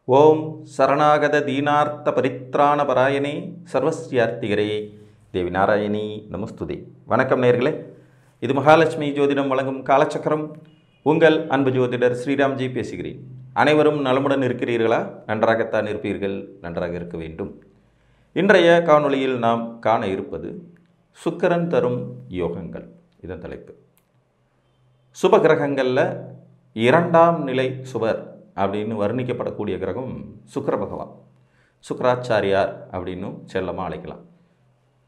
ஓம் சரணாகத தீனார்த்த பரித்ராண பராயணே சர்வஸ்யார்த்திகரே தேவி நாராயணி நமஸ்துதே. வணக்கம் நேயர்களே, இது மகாலட்சுமி ஜோதிடம் வழங்கும் காலச்சக்கரம். உங்கள் அன்பு ஜோதிடர் ஸ்ரீராம்ஜி பேசுகிறேன். அனைவரும் நலமுடன் இருக்கிறீர்களா? நன்றாகத்தான் இருப்பீர்கள், நன்றாக இருக்க வேண்டும். இன்றைய காணொளியில் நாம் காண இருப்பது சுக்கிரன் தரும் யோகங்கள். இதன் தலைப்பு. சுப கிரகங்களில் இரண்டாம் நிலை சுபர் அப்படின்னு வர்ணிக்கப்படக்கூடிய கிரகம் சுக்கிர பகவான், சுக்கராச்சாரியார் அப்படின்னு செல்லமாக அழைக்கலாம்.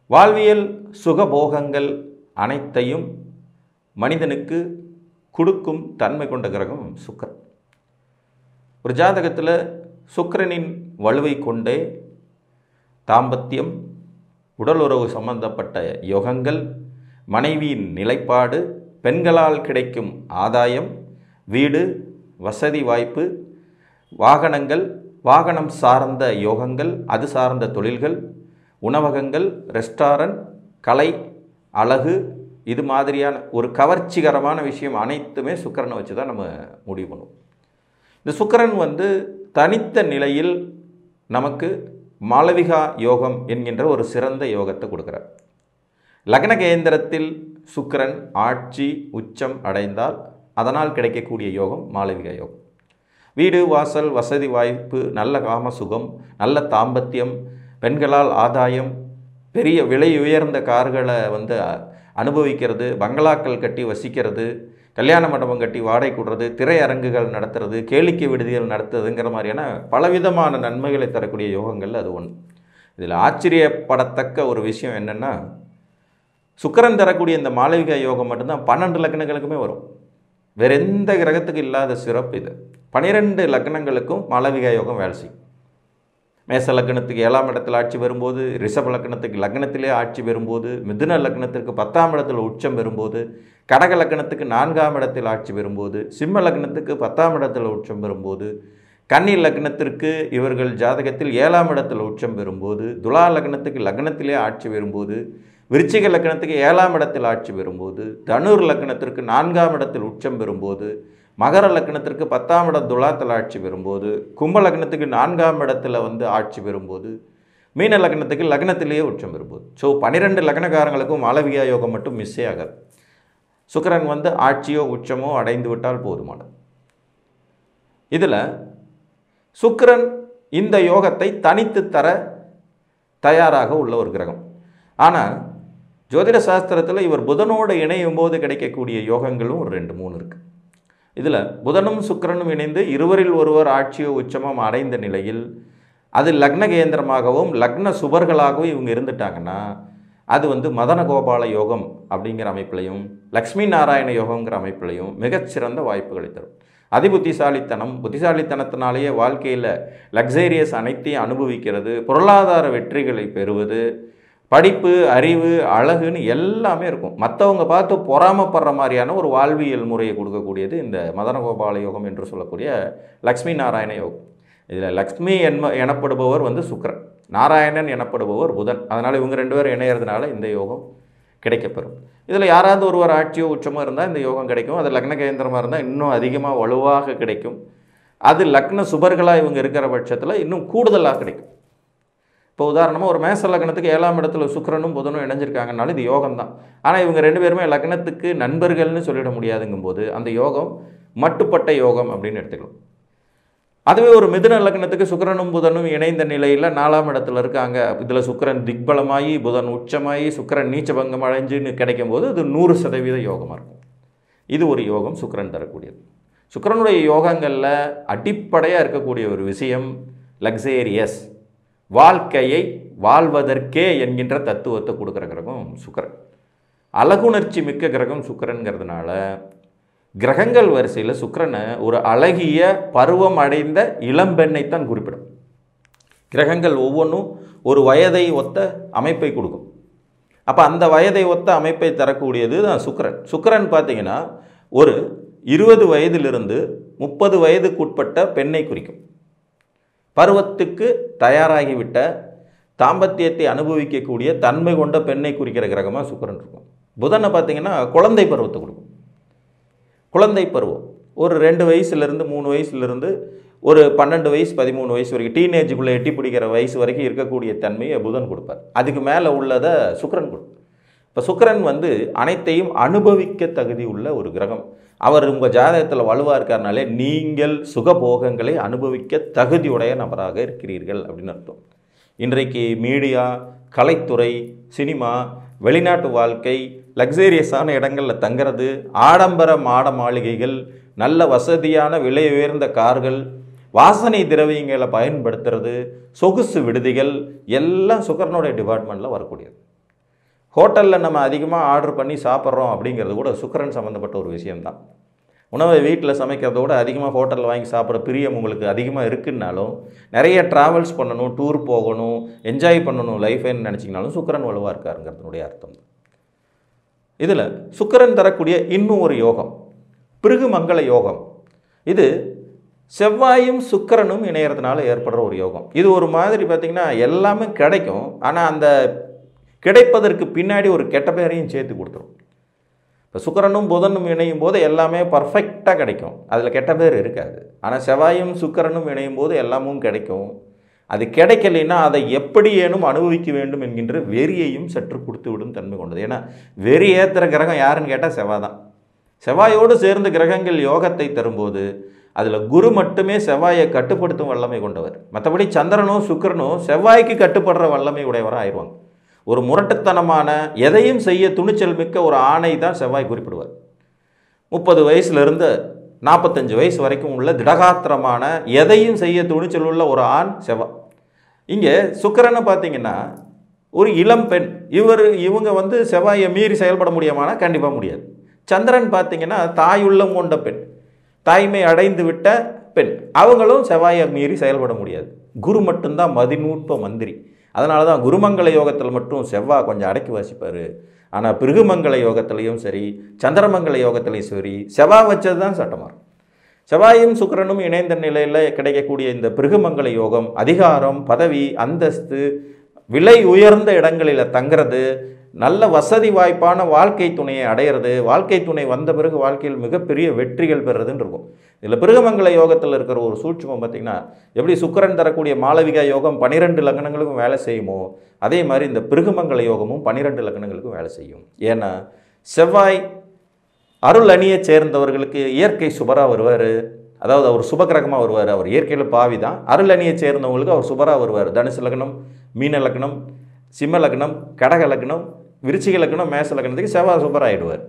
வாழ்வியல் சுகபோகங்கள் அனைத்தையும் மனிதனுக்கு கொடுக்கும் தன்மை கொண்ட கிரகம் சுக்கிரன். ஒரு ஜாதகத்தில் சுக்கிரனின் வலுவை கொண்டே தாம்பத்தியம், உடல் உறவு சம்பந்தப்பட்ட யோகங்கள், மனைவியின் நிலைப்பாடு, பெண்களால் கிடைக்கும் ஆதாயம், வீடு வசதி வாய்ப்பு, வாகனங்கள், வாகனம் சார்ந்த யோகங்கள், அது சார்ந்த தொழில்கள், உணவகங்கள், ரெஸ்டாரண்ட், கலை, அழகு, இது மாதிரியான ஒரு கவர்ச்சிகரமான விஷயம் அனைத்துமே சுக்கிரனை வச்சு தான் நம்ம முடிவு பண்ணுவோம். இந்த சுக்கிரன் தனித்த நிலையில் நமக்கு மாளவிகா யோகம் என்கின்ற ஒரு சிறந்த யோகத்தை கொடுக்குறார். லக்ன கேந்திரத்தில் சுக்கிரன் ஆட்சி உச்சம் அடைந்தால் அதனால் கிடைக்கக்கூடிய யோகம் மாளவிகா யோகம். வீடு வாசல் வசதி வாய்ப்பு, நல்ல காம சுகம், நல்ல தாம்பத்தியம், பெண்களால் ஆதாயம், பெரிய விலை உயர்ந்த கார்களை அனுபவிக்கிறது, பங்களாக்கள் கட்டி வசிக்கிறது, கல்யாண மண்டபம் கட்டி வாடகை கொடுறது, திரையரங்குகள் நடத்துறது, கேளிக்கை விடுதிகள் நடத்துறதுங்கிற மாதிரியான பலவிதமான நன்மைகளை தரக்கூடிய யோகங்கள் அது ஒன்று. இதில் ஆச்சரியப்படத்தக்க ஒரு விஷயம் என்னென்னா, சுக்கிரன் தரக்கூடிய இந்த மாளவிகா யோகம் மட்டும்தான் 12 லக்னங்களுக்குமே வரும். வேறு எந்த கிரகத்துக்கு இல்லாத சிறப்பு இது. 12 லக்னங்களுக்கும் மாளவிகா யோகம் வேலை செய்யும். மேச லக்னத்துக்கு 7ஆம் இடத்தில் ஆட்சி வரும்போது, ரிஷப லக்னத்துக்கு லக்னத்திலே ஆட்சி பெறும்போது, மிதுன லக்னத்திற்கு 10ஆம் இடத்தில் உச்சம் பெறும்போது, கடக லக்னத்துக்கு 4ஆம் இடத்தில் ஆட்சி பெறும்போது, சிம்ம லக்னத்துக்கு 10ஆம் இடத்தில் உச்சம் பெறும்போது, கன்னி லக்னத்திற்கு இவர்கள் ஜாதகத்தில் 7ஆம் இடத்தில் உச்சம் பெறும்போது, துலா லக்னத்துக்கு லக்னத்திலே ஆட்சி பெறும்போது, விருச்சிக லக்னத்துக்கு 7ஆம் இடத்தில் ஆட்சி பெறும்போது, தனுர் லக்னத்திற்கு 4ஆம் இடத்தில் உச்சம் பெறும்போது, மகர லக்னத்திற்கு 10ஆம் இடம் துலாத்தில் ஆட்சி பெறும்போது, கும்ப லக்னத்துக்கு 4ஆம் இடத்துல ஆட்சி பெறும்போது, மீன லக்னத்துக்கு லக்னத்திலேயே உச்சம் பெறும்போது. ஸோ 12 லக்னக்காரங்களுக்கும் மாளவிகா யோகம் மட்டும் மிஸ்ஸே ஆகாது. சுக்கிரன் ஆட்சியோ உச்சமோ அடைந்து விட்டால் போதுமானது. இதில் சுக்கிரன் இந்த யோகத்தை தனித்து தர தயாராக உள்ள ஒரு கிரகம். ஆனால் ஜோதிட சாஸ்திரத்தில் இவர் புதனோடு இணையும் போது கிடைக்கக்கூடிய யோகங்களும் ஒரு 2-3 இருக்குது. இதில் புதனும் சுக்கிரனும் இணைந்து இருவரில் ஒருவர் ஆட்சியோ உச்சமோ அடைந்த நிலையில் அது லக்ன கேந்திரமாகவும் லக்ன சுபர்களாகவும் இவங்க இருந்துட்டாங்கன்னா அது மதன கோபால யோகம் அப்படிங்கிற அமைப்பிலையும் லக்ஷ்மி நாராயண யோகங்கிற அமைப்பிலையும் மிகச்சிறந்த வாய்ப்புகளை தரும். புத்திசாலித்தனத்தினாலேயே வாழ்க்கையில் லக்ஸேரியஸ் அனைத்தையும் அனுபவிக்கிறது, பொருளாதார வெற்றிகளை பெறுவது, படிப்பு, அறிவு, அழகுன்னு எல்லாமே இருக்கும். மற்றவங்க பார்த்து பொறாமப்படுற மாதிரியான ஒரு வாழ்வியல் முறையை கொடுக்கக்கூடியது இந்த மதனகோபால யோகம் என்று சொல்லக்கூடிய லக்ஷ்மி நாராயண யோகம். இதில் லக்ஷ்மி எனப்படுபவர் சுக்கிரன், நாராயணன் எனப்படுபவர் புதன். அதனால் இவங்க 2 பேரும் இணையறதுனால இந்த யோகம் கிடைக்கப்பெறும். இதில் யாராவது ஒருவர் ஆட்சியோ உச்சமாக இருந்தால் இந்த யோகம் கிடைக்கும். அது லக்ன கேந்திரமாக இருந்தால் இன்னும் அதிகமாக வலுவாக கிடைக்கும். அது லக்ன சுபர்களாக இவங்க இருக்கிற பட்சத்தில் இன்னும் கூடுதலாக கிடைக்கும். இப்போ உதாரணமாக ஒரு மேச லக்னத்துக்கு 7ஆம் இடத்துல சுக்கிரனும் புதனும் இணைஞ்சிருக்காங்கனாலும் இது யோகம் தான். ஆனால் இவங்க 2 பேருமே லக்னத்துக்கு நண்பர்கள்னு சொல்லிட முடியாதுங்கும்போது அந்த யோகம் மட்டுப்பட்ட யோகம் அப்படின்னு எடுத்துக்கலாம். அதுவே ஒரு மிதுன லக்னத்துக்கு சுக்கிரனும் புதனும் இணைந்த நிலையில் 4ஆம் இடத்துல இருக்காங்க, இதில் சுக்கிரன் திக்பலமாகி புதன் உச்சமாகி சுக்கிரன் நீச்சபங்கம் அடைஞ்சுன்னு கிடைக்கும் போது இது 100% யோகமாக இருக்கும். இது ஒரு யோகம் சுக்கிரன் தரக்கூடியது. சுக்கிரனுடைய யோகங்களில் அடிப்படையாக இருக்கக்கூடிய ஒரு விஷயம் லக்ஸேரியஸ், வாழ்க்கையை வாழ்வதற்கே என்கின்ற தத்துவத்தை கொடுக்குற கிரகம் சுக்கிரன். அழகுணர்ச்சி மிக்க கிரகம் சுக்கிரன்கிறதுனால கிரகங்கள் வரிசையில் சுக்கிரனை ஒரு அழகிய பருவம் அடைந்த இளம்பெண்ணைத்தான் குறிப்பிடும். கிரகங்கள் ஒவ்வொன்றும் ஒரு வயதை ஒத்த அமைப்பை கொடுக்கும். அப்போ அந்த வயதை ஒத்த அமைப்பை தரக்கூடியது தான் சுக்கிரன். சுக்கிரன் பார்த்தீங்கன்னா ஒரு 20 வயதிலிருந்து 30 வயதுக்குட்பட்ட பெண்ணை குறிக்கும். பருவத்துக்கு தயாராகிவிட்ட தாம்பத்தியத்தை அனுபவிக்கக்கூடிய தன்மை கொண்ட பெண்ணை குறிக்கிற கிரகமாக சுக்கிரன் இருக்கும். புதனை பார்த்தீங்கன்னா குழந்தை பருவத்தை கொடுக்கும். குழந்தை பருவம் ஒரு 2 வயசுலேருந்து 3 வயசுலேருந்து ஒரு 12 வயசு 13 வயசு வரைக்கும் டீனேஜுக்குள்ளே எட்டி பிடிக்கிற வயசு வரைக்கும் இருக்கக்கூடிய தன்மையை புதன் கொடுப்பார். அதுக்கு மேலே உள்ளதை சுக்கிரன் கொடுப்பார். இப்போ சுக்கிரன் வந்து அனைத்தையும் அனுபவிக்க தகுதி உள்ள ஒரு கிரகம். அவர் உங்கள் ஜாதகத்தில் வலுவாக இருக்காருனாலே நீங்கள் சுகபோகங்களை அனுபவிக்க தகுதியுடைய நபராக இருக்கிறீர்கள் அப்படின்னு அர்த்தம். இன்றைக்கு மீடியா, கலைத்துறை, சினிமா, வெளிநாட்டு வாழ்க்கை, லக்ஸேரியஸான இடங்களில் தங்கிறது, ஆடம்பர மாட மாளிகைகள், நல்ல வசதியான விலை உயர்ந்த கார்கள், வாசனை திரவியங்களை பயன்படுத்துறது, சொகுசு விடுதிகள் எல்லாம் சுக்கிரனுடைய டிபார்ட்மெண்ட்டில் வரக்கூடியது. ஹோட்டலில் நம்ம அதிகமாக ஆர்டர் பண்ணி சாப்பிட்றோம் அப்படிங்கிறது கூட சுக்கிரன் சம்மந்தப்பட்ட ஒரு விஷயம்தான். உணவை வீட்டில் சமைக்கிறதோட அதிகமாக ஹோட்டலில் வாங்கி சாப்பிட்ற பிரியம் உங்களுக்கு அதிகமாக இருக்குன்னாலும், நிறைய ட்ராவல்ஸ் பண்ணணும், டூர் போகணும், என்ஜாய் பண்ணணும் லைஃப்னு நினச்சிங்கனாலும் சுக்கிரன் வலுவாக இருக்காருங்கிறதுனுடைய அர்த்தம். இதில் சுக்கிரன் தரக்கூடிய இன்னும் ஒரு யோகம் பிருகு மங்கள யோகம். இது செவ்வாயும் சுக்கிரனும் இணையறதுனால ஏற்படுற ஒரு யோகம். இது ஒரு மாதிரி பார்த்திங்கன்னா எல்லாமே கிடைக்கும், ஆனால் அந்த கிடைப்பதற்கு பின்னாடி ஒரு கெட்ட பேரையும் சேர்த்து கொடுத்துரும். இப்போ சுக்கிரனும் புதனும் இணையும் போது எல்லாமே பர்ஃபெக்டாக கிடைக்கும், அதில் கெட்ட பேர் இருக்காது. ஆனால் செவ்வாயும் சுக்கிரனும் இணையும் போது எல்லாமும் கிடைக்கும். அது கிடைக்கலைன்னா அதை எப்படி ஏனும் அனுபவிக்க வேண்டும் என்கின்ற வெறியையும் சற்று கொடுத்து விடும் தன்மை கொண்டது. ஏன்னா வெறி ஏற்றுற கிரகம் யாருன்னு கேட்டால் செவ்வாய் தான். செவ்வாயோடு சேர்ந்து கிரகங்கள் யோகத்தை தரும்போது அதில் குரு மட்டுமே செவ்வாயை கட்டுப்படுத்தும் வல்லமை கொண்டவர். மற்றபடி சந்திரனோ சுக்கிரனோ செவ்வாய்க்கு கட்டுப்படுற வல்லமை உடையவராக ஆயிடுவாங்க. ஒரு முரட்டுத்தனமான எதையும் செய்ய துணிச்சல் மிக்க ஒரு ஆணை தான் செவ்வாய் குறிப்பிடுவார். 30 வயசுலேருந்து 45 வயசு வரைக்கும் உள்ள திடகாத்திரமான எதையும் செய்ய துணிச்சல் உள்ள ஒரு ஆண் செவ்வாய். இங்கே சுக்கிரனை பார்த்தீங்கன்னா ஒரு இளம் பெண். இவங்க வந்து செவ்வாயை மீறி செயல்பட முடியுமானா கண்டிப்பாக முடியாது. சந்திரன் பார்த்தீங்கன்னா தாயுள்ளம் கொண்ட பெண், தாய்மை அடைந்து விட்ட பெண், அவங்களும் செவ்வாயை மீறி செயல்பட முடியாது. குரு மட்டும்தான் மதிநூட்ப மந்திரி. அதனால தான் குருமங்கள யோகத்தில் மட்டும் செவ்வாய் கொஞ்சம் அடக்கி வாசிப்பார். ஆனால் பிருகுமங்கள யோகத்திலையும் சரி, சந்திரமங்கள யோகத்திலையும் சரி, செவ்வாய் வச்சது தான் சட்டமாக. செவ்வாயும் சுக்கிரனும் இணைந்த நிலையில் கிடைக்கக்கூடிய இந்த பிருகுமங்கள யோகம் அதிகாரம், பதவி, அந்தஸ்து, விலை உயர்ந்த இடங்களில் தங்கிறது, நல்ல வசதி வாய்ப்பான வாழ்க்கை துணையை அடையிறது, வாழ்க்கை துணை வந்த பிறகு வாழ்க்கையில் மிகப்பெரிய வெற்றிகள் பெறுறதுன்னு இருக்கும். இதில் பிருகுமங்கள யோகத்தில் இருக்கிற ஒரு சூட்சுமம் பார்த்திங்கன்னா, எப்படி சுக்கிரன் தரக்கூடிய மாளவிகா யோகம் 12 லக்னங்களுக்கும் வேலை செய்யுமோ, அதே மாதிரி இந்த பிருகுமங்கள யோகமும் 12 லக்னங்களுக்கும் வேலை செய்யும். ஏன்னா செவ்வாய் அருள் அணியை சேர்ந்தவர்களுக்கு இயற்கை சுபராக வருவார். அதாவது அவர் சுபகிரகமாக வருவார். அவர் இயற்கையில் பாவி தான். அருள் அணியை சேர்ந்தவங்களுக்கு அவர் சுபராக வருவார். தனுசு லக்னம், மீன லக்னம், சிம்ம லக்னம், கடக லக்னம், விருச்சிக லக்னம், மேச லக்னத்துக்கு செவ்வாய் சுபராகிடுவார்.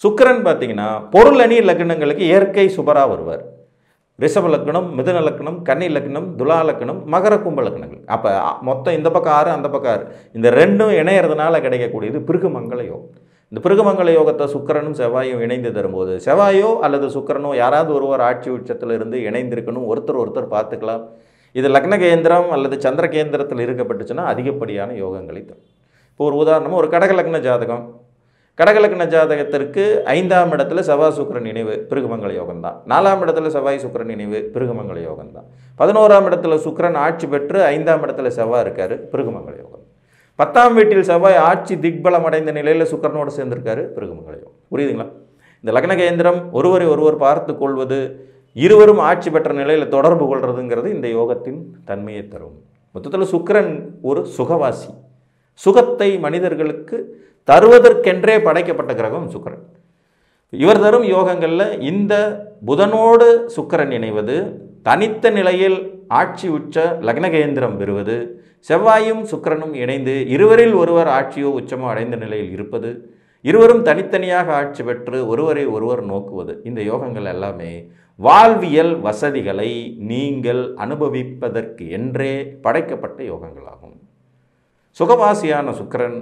சுக்கிரன் பார்த்தீங்கன்னா பொருள் அணி லக்னங்களுக்கு இயற்கை சுபராக வருவார். ரிஷப லக்னம், மிதுன லக்னம், கன்னி லக்னம், துலா லக்னம், மகர கும்ப லக்னங்கள். அப்போ மொத்தம் இந்த பக்கம் 6, அந்த பக்கம் 6, இந்த ரெண்டும் இணையறதுனால கிடைக்கக்கூடியது பிருகுமங்கள யோகம். இந்த பிருகுமங்கள யோகத்தை சுக்கிரனும் செவ்வாயும் இணைந்து தரும்போது செவ்வாயோ அல்லது சுக்கிரனோ யாராவது ஒருவர் ஆட்சி உச்சத்தில் இருந்து இணைந்திருக்கணும். ஒருத்தர் பார்த்துக்கலாம். இது லக்ன கேந்திரம் அல்லது சந்திர கேந்திரத்தில் இருக்கப்பட்டுச்சுன்னா அதிகப்படியான யோகங்களை தரும். இப்போ ஒரு உதாரணமாக ஒரு கடகலக்ன ஜாதகம். கடகலக்ன ஜாதகத்திற்கு 5ஆம் இடத்துல செவ்வாய் சுக்கிரன் இணைவு பிருகுமங்கள யோகம் தான். 4ஆம் இடத்துல செவ்வாய் சுக்கிரன் இணைவு பிருகுமங்கள யோகம் தான். 11ஆம் இடத்துல சுக்கிரன் ஆட்சி பெற்று 5ஆம் இடத்துல செவ்வாய் இருக்காரு, பிருகுமங்கள யோகம். 10ஆம் வீட்டில் செவ்வாய் ஆட்சி திக்பலம் அடைந்த நிலையில் சுக்கிரனோடு சேர்ந்திருக்காரு, பிருகுமங்கள யோகம். புரியுதுங்களா? இந்த லக்ன கேந்திரம் ஒருவரை ஒருவர் பார்த்து கொள்வது, இருவரும் ஆட்சி பெற்ற நிலையில் தொடர்பு கொள்றதுங்கிறது இந்த யோகத்தின் தன்மையை தரும். மொத்தத்தில் சுக்கிரன் ஒரு சுகவாசி. சுகத்தை மனிதர்களுக்கு தருவதற்கென்றே படைக்கப்பட்ட கிரகம் சுக்கிரன். இவர் தரும் யோகங்களில் இந்த புதனோடு சுக்கிரன் இணைவது, தனித்த நிலையில் ஆட்சி உச்ச லக்னகேந்திரம் பெறுவது, செவ்வாயும் சுக்கிரனும் இணைந்து இருவரில் ஒருவர் ஆட்சியோ உச்சமோ அடைந்த நிலையில் இருப்பது, இருவரும் தனித்தனியாக ஆட்சி பெற்று ஒருவரை ஒருவர் நோக்குவது, இந்த யோகங்கள் எல்லாமே வாழ்வியல் வசதிகளை நீங்கள் அனுபவிப்பதற்கு என்றே படைக்கப்பட்ட யோகங்களாகும். சுகவாசியான சுக்கிரன்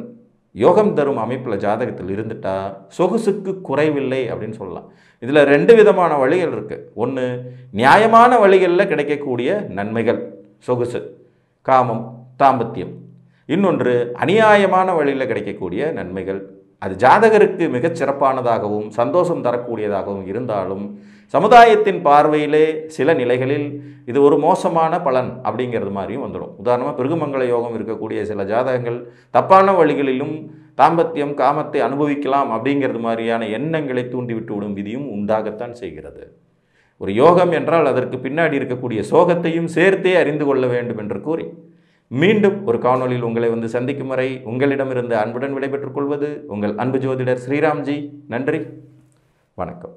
யோகம் தரும் அமைப்பில் ஜாதகத்தில் இருந்துட்டா சொகுசுக்கு குறைவில்லை அப்படின்னு சொல்லலாம். இதில் 2 விதமான வழிகள் இருக்குது. ஒன்று, நியாயமான வழிகளில் கிடைக்கக்கூடிய நன்மைகள், சொகுசு, காமம், தாம்பத்தியம். இன்னொன்று, அநியாயமான வழியில் கிடைக்கக்கூடிய நன்மைகள். அது ஜாதகருக்கு மிகச் சிறப்பானதாகவும் சந்தோஷம் தரக்கூடியதாகவும் இருந்தாலும் சமுதாயத்தின் பார்வையிலே சில நிலைகளில் இது ஒரு மோசமான பலன் அப்படிங்கிறது மாதிரியும் வந்துடும். உதாரணமாக பிருகுமங்கள யோகம் இருக்கக்கூடிய சில ஜாதகங்கள் தப்பான வழிகளிலும் தாம்பத்தியம், காமத்தை அனுபவிக்கலாம் அப்படிங்கிறது மாதிரியான எண்ணங்களை தூண்டிவிட்டு விடும் விதியும் உண்டாகத்தான் செய்கிறது. ஒரு யோகம் என்றால் அதற்கு பின்னாடி இருக்கக்கூடிய சோகத்தையும் சேர்த்தே அறிந்து கொள்ள வேண்டும் என்று கூறி மீண்டும் ஒரு காணொளியில் உங்களை வந்து சந்திக்கும் வரை உங்களிடமிருந்து அன்புடன் விடைபெற்றுக் கொள்வது உங்கள் அன்பு ஜோதிடர் ஸ்ரீராம்ஜி. நன்றி, வணக்கம்.